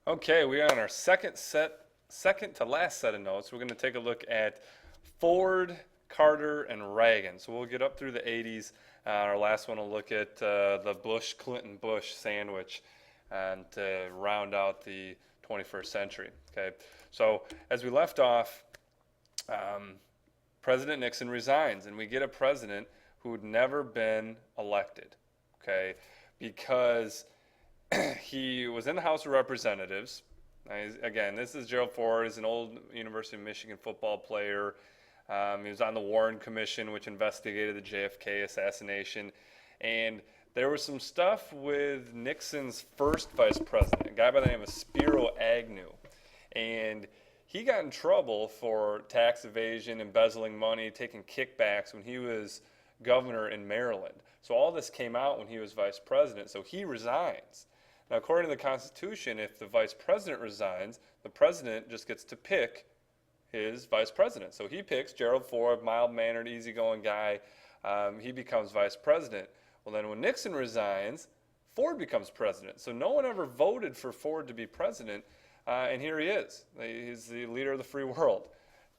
Okay, we are on our second to last set of notes. We're going to take a look at Ford, Carter, and Reagan. So we'll get up through the 80s. Our last one will look at the Bush-Clinton-Bush sandwich and to round out the 21st century. Okay, so as we left off, President Nixon resigns, and we get a president who had never been elected. Okay, because he was in the House of Representatives. Again, this is Gerald Ford. He's an old University of Michigan football player. He was on the Warren Commission, which investigated the JFK assassination. And there was some stuff with Nixon's first vice president, a guy by the name of Spiro Agnew. And he got in trouble for tax evasion, embezzling money, taking kickbacks when he was governor in Maryland. So all this came out when he was vice president. So he resigns. Now, according to the Constitution, if the vice president resigns, the president just gets to pick his vice president. So he picks Gerald Ford, mild-mannered, easygoing guy. He becomes vice president. Well, then when Nixon resigns, Ford becomes president. So no one ever voted for Ford to be president, and here he is. He's the leader of the free world.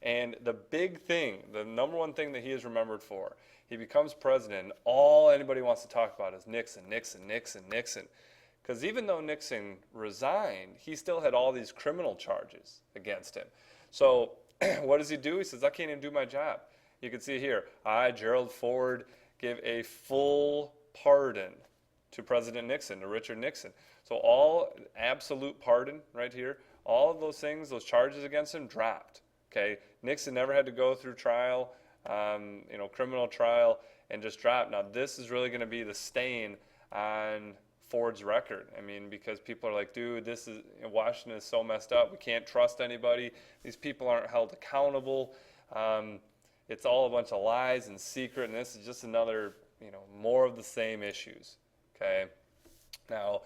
And the big thing, the number one thing that he is remembered for, he becomes president, and all anybody wants to talk about is Nixon, Nixon, Nixon, Nixon. Because even though Nixon resigned, he still had all these criminal charges against him. So what does he do? He says, I can't even do my job. You can see here, I, Gerald Ford, give a full pardon to President Nixon, to Richard Nixon. So all absolute pardon right here, all of those things, those charges against him dropped. Okay, Nixon never had to go through trial, criminal trial, and just dropped. Now this is really going to be the stain on Ford's record. I mean, because people are like, dude, Washington is so messed up. We can't trust anybody. These people aren't held accountable. It's all a bunch of lies and secret, and this is just another, more of the same issues. Okay. Now,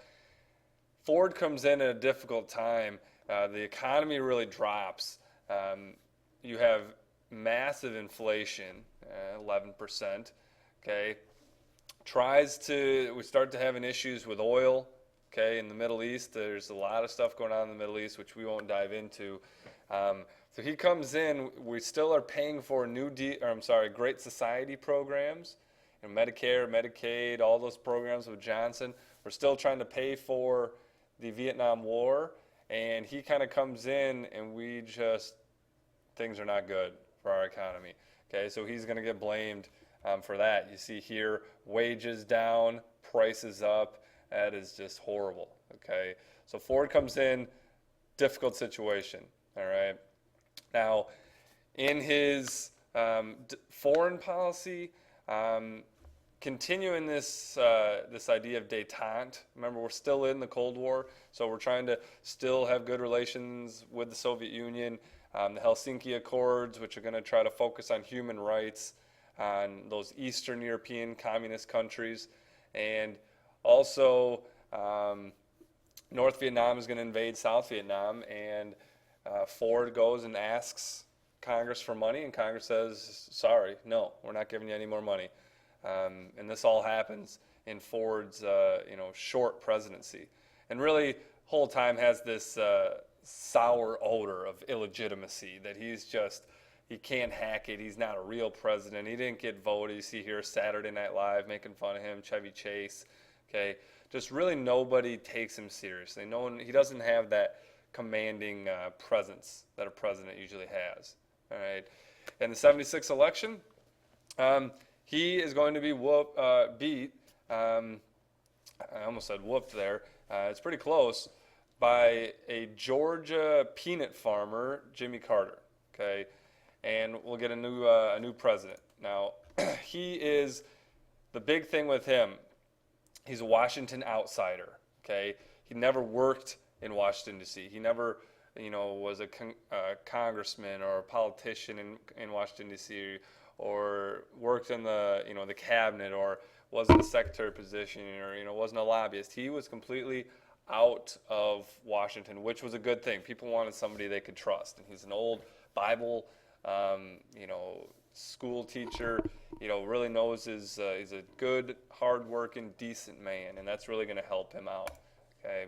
Ford comes in at a difficult time. The economy really drops. You have massive inflation, 11%. Okay. We start to having issues with oil, okay, in the Middle East. There's a lot of stuff going on in the Middle East, which we won't dive into. So he comes in. We still are paying for Great Society programs, Medicare, Medicaid, all those programs with Johnson. We're still trying to pay for the Vietnam War, and he kind of comes in, and things are not good for our economy. Okay, so he's going to get blamed for that. You see here, wages down, prices up. That is just horrible. Okay, so Ford comes in, difficult situation. All right. Now, in his foreign policy, continuing this idea of détente. Remember, we're still in the Cold War, so we're trying to still have good relations with the Soviet Union. The Helsinki Accords, which are going to try to focus on human rights on those Eastern European communist countries. And also, North Vietnam is going to invade South Vietnam, and Ford goes and asks Congress for money, and Congress says, sorry, no, we're not giving you any more money. And this all happens in Ford's short presidency. And really, whole time has this sour odor of illegitimacy, that he can't hack it. He's not a real president. He didn't get voted. You see here Saturday Night Live making fun of him, Chevy Chase. Okay, just really nobody takes him seriously. He doesn't have that commanding presence that a president usually has. All right, in the '76 election, he is going to be beat. I almost said whooped there. It's pretty close, by a Georgia peanut farmer, Jimmy Carter. Okay. And we'll get a new president. Now, the big thing with him, he's a Washington outsider, okay? He never worked in Washington, D.C. He never, was a congressman or a politician in Washington, D.C., or worked in the cabinet, or was in a secretary position, or, wasn't a lobbyist. He was completely out of Washington, which was a good thing. People wanted somebody they could trust. And he's an old Bible school teacher, really knows he's a good, hard-working, decent man, and that's really going to help him out. Okay.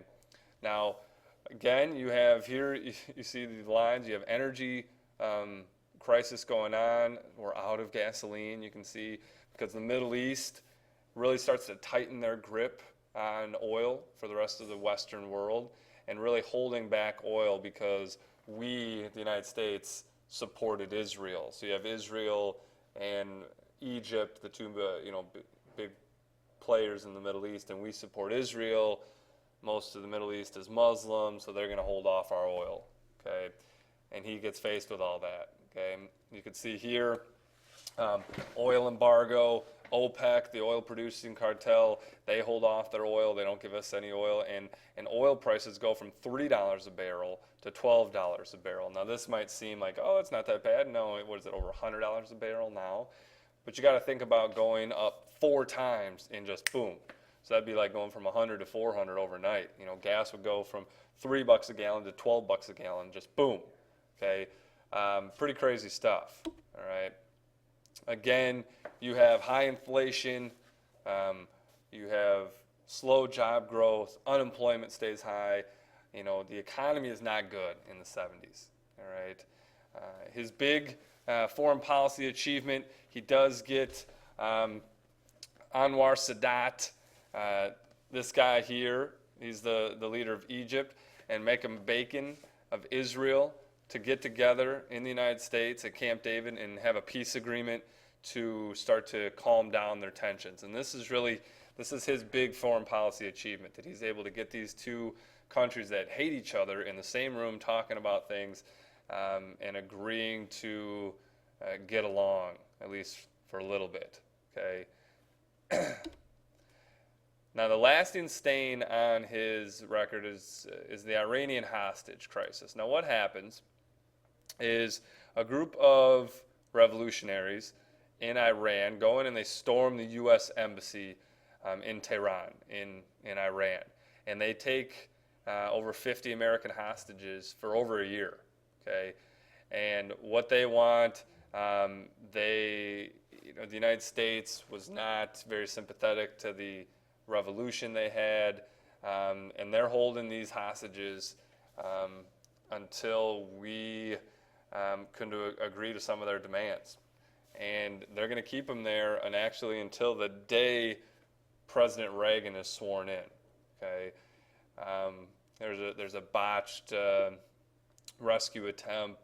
Now, Again, you have here, you see the lines, you have energy crisis going on. We're out of gasoline, you can see, because the Middle East really starts to tighten their grip on oil for the rest of the Western world and really holding back oil because we, the United States, supported Israel. So you have Israel and Egypt, the two big players in the Middle East, and we support Israel. Most of the Middle East is Muslim, so they're going to hold off our oil, okay? And he gets faced with all that, okay? You can see here, oil embargo, OPEC, the oil producing cartel, they hold off their oil. They don't give us any oil. And oil prices go from $3 a barrel to $12 a barrel. Now, this might seem like, oh, it's not that bad. No, what is it, over $100 a barrel now? But you got to think about going up 4 times in just boom. So that'd be like going from 100 to 400 overnight. You know, gas would go from $3 a gallon to $12 a gallon, just boom. Okay, pretty crazy stuff. All right. Again, you have high inflation, you have slow job growth, unemployment stays high. You know, the economy is not good in the 70s. All right. His big foreign policy achievement, he does get Anwar Sadat. This guy here, he's the leader of Egypt, and Menachem Begin of Israel to get together in the United States at Camp David and have a peace agreement to start to calm down their tensions. And this is his big foreign policy achievement, that he's able to get these two countries that hate each other in the same room talking about things and agreeing to get along, at least for a little bit, okay? Now, the lasting stain on his record is the Iranian hostage crisis. Now, what happens is a group of revolutionaries in Iran go in and they storm the U.S. embassy in Tehran, in Iran. And they take over 50 American hostages for over a year, okay? And what they want, the United States was not very sympathetic to the revolution they had, and they're holding these hostages until we can agree to some of their demands. And they're going to keep them there and actually until the day President Reagan is sworn in. Okay, there's a botched rescue attempt,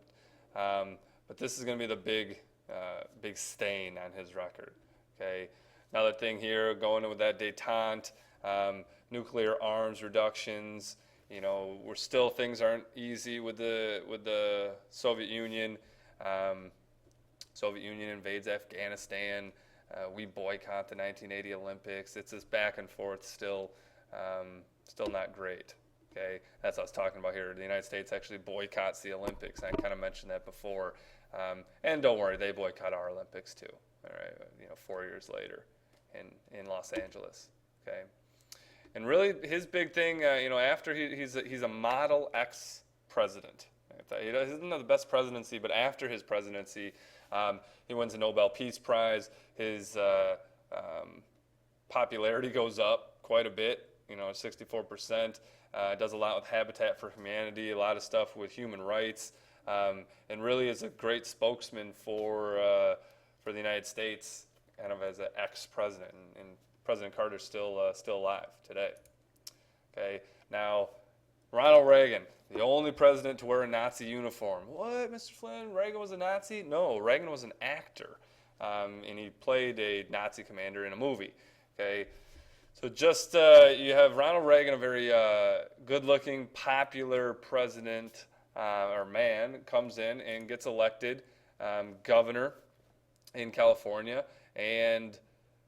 but this is going to be the big stain on his record. Okay, another thing here, going in with that détente, nuclear arms reductions. You know, things aren't easy with the Soviet Union. Soviet Union invades Afghanistan. We boycott the 1980 Olympics. It's this back and forth still not great. Okay, that's what I was talking about here. The United States actually boycotts the Olympics. I kind of mentioned that before. And don't worry, they boycott our Olympics too. All right, 4 years later in Los Angeles. Okay, and really his big thing, after he's a Model X president. He doesn't have the best presidency, but after his presidency, he wins a Nobel Peace Prize. His popularity goes up quite a bit, 64%. Does a lot with Habitat for Humanity, a lot of stuff with human rights, and really is a great spokesman for the United States, kind of as an ex-president. And President Carter's still alive today. Okay, now Ronald Reagan, the only president to wear a Nazi uniform. What, Mr. Flynn? Reagan was a Nazi? No, Reagan was an actor, and he played a Nazi commander in a movie. Okay, so just you have Ronald Reagan, a very good-looking, popular president or man, comes in and gets elected governor in California and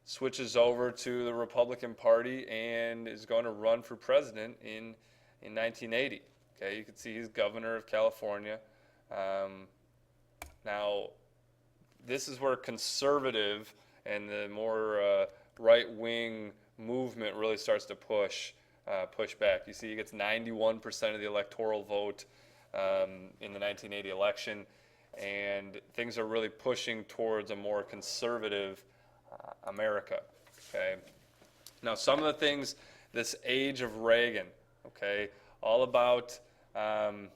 switches over to the Republican Party and is going to run for president in 1980. Okay, you can see he's governor of California. Now, this is where conservative and the more right-wing movement really starts to push back. You see he gets 91% of the electoral vote in the 1980 election, and things are really pushing towards a more conservative America. Okay. Now, some of the things, this age of Reagan, okay, all about um,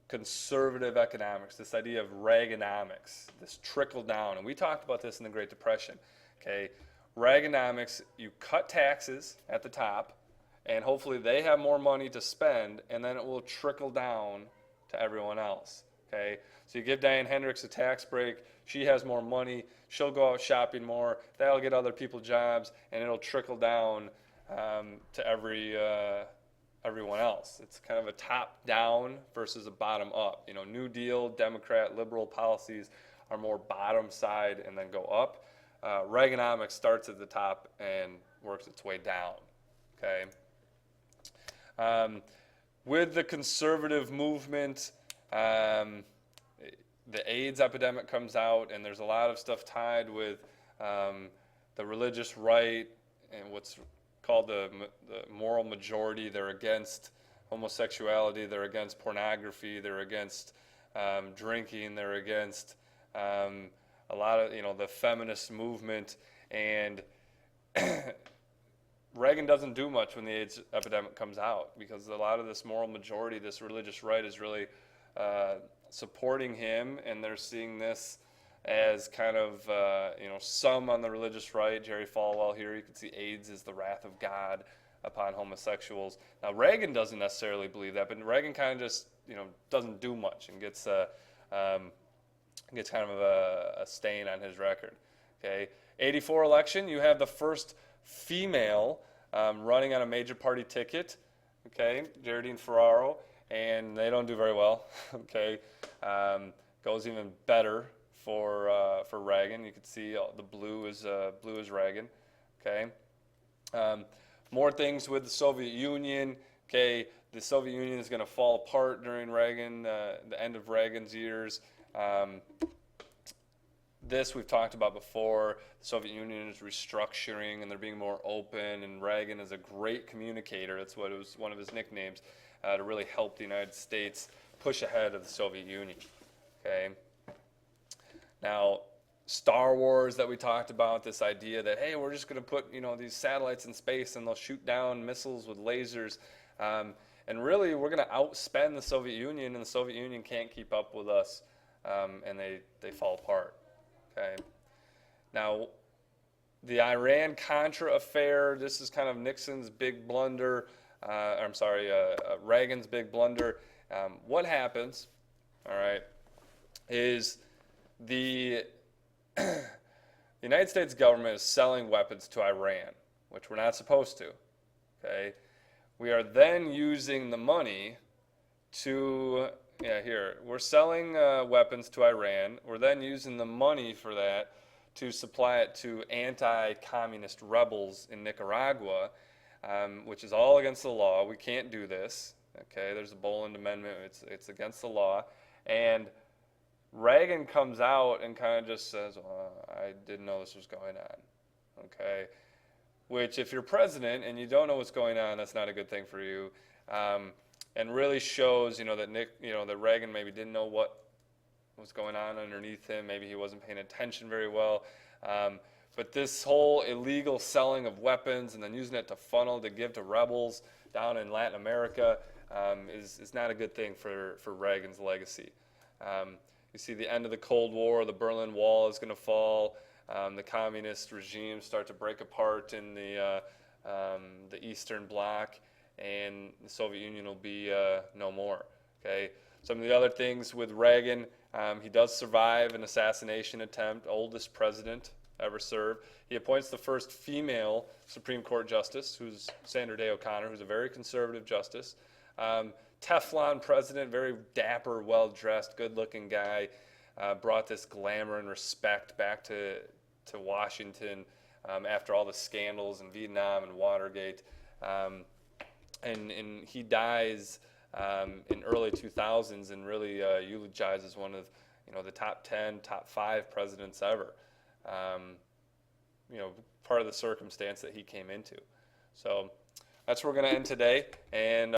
conservative economics, this idea of Reaganomics, this trickle down. And we talked about this in the Great Depression. Okay, Reaganomics, you cut taxes at the top, and hopefully they have more money to spend, and then it will trickle down to everyone else. Okay, so you give Diane Hendricks a tax break, she has more money, she'll go out shopping more, that'll get other people jobs, and it'll trickle down to everyone else. It's kind of a top down versus a bottom up. You know, New Deal, Democrat, liberal policies are more bottom side and then go up. Reaganomics starts at the top and works its way down. Okay. With the conservative movement, the AIDS epidemic comes out, and there's a lot of stuff tied with the religious right and what's called the moral majority. They're against homosexuality, they're against pornography, they're against drinking, they're against a lot of, the feminist movement. And Reagan doesn't do much when the AIDS epidemic comes out, because a lot of this moral majority, this religious right, is really supporting him, and they're seeing this as kind of, some on the religious right, Jerry Falwell here, you can see AIDS is the wrath of God upon homosexuals. Now, Reagan doesn't necessarily believe that, but Reagan kind of just, doesn't do much and gets kind of a stain on his record. Okay, 84 election, you have the first female running on a major party ticket, okay, Geraldine Ferraro, and they don't do very well, okay. Goes even better for Reagan. You can see the blue is Reagan, okay. More things with the Soviet Union, okay. The Soviet Union is going to fall apart during Reagan, the end of Reagan's years. This we've talked about before. The Soviet Union is restructuring and they're being more open, and Reagan is a great communicator. That's what it was, one of his nicknames, to really help the United States push ahead of the Soviet Union. Okay. Now, Star Wars that we talked about, this idea that, hey, we're just going to put these satellites in space and they'll shoot down missiles with lasers, and really we're going to outspend the Soviet Union, and the Soviet Union can't keep up with us, and they fall apart. Okay. Now, the Iran Contra affair, this is kind of Nixon's big blunder, Reagan's big blunder. What happens, all right, is the United States government is selling weapons to Iran, which we're not supposed to, okay? We are then using the money to, we're selling weapons to Iran. We're then using the money for that to supply it to anti-communist rebels in Nicaragua, which is all against the law. We can't do this, okay? There's a Boland Amendment. It's against the law. And Reagan comes out and kind of just says, I didn't know this was going on, okay? Which, if you're president and you don't know what's going on, that's not a good thing for you. And really shows, that Reagan maybe didn't know what was going on underneath him. Maybe he wasn't paying attention very well. But this whole illegal selling of weapons and then using it to funnel to give to rebels down in Latin America is not a good thing for Reagan's legacy. You see the end of the Cold War, the Berlin Wall is going to fall. The communist regimes start to break apart in the Eastern Bloc, and the Soviet Union will be no more. Okay. Some of the other things with Reagan, he does survive an assassination attempt, oldest president ever served. He appoints the first female Supreme Court justice, who's Sandra Day O'Connor, who's a very conservative justice. Teflon president, very dapper, well-dressed, good-looking guy, brought this glamour and respect back to Washington after all the scandals in Vietnam and Watergate. And he dies in early 2000s and really eulogizes one of the top 10, top 5 presidents ever. Part of the circumstance that he came into. So that's where we're going to end today. And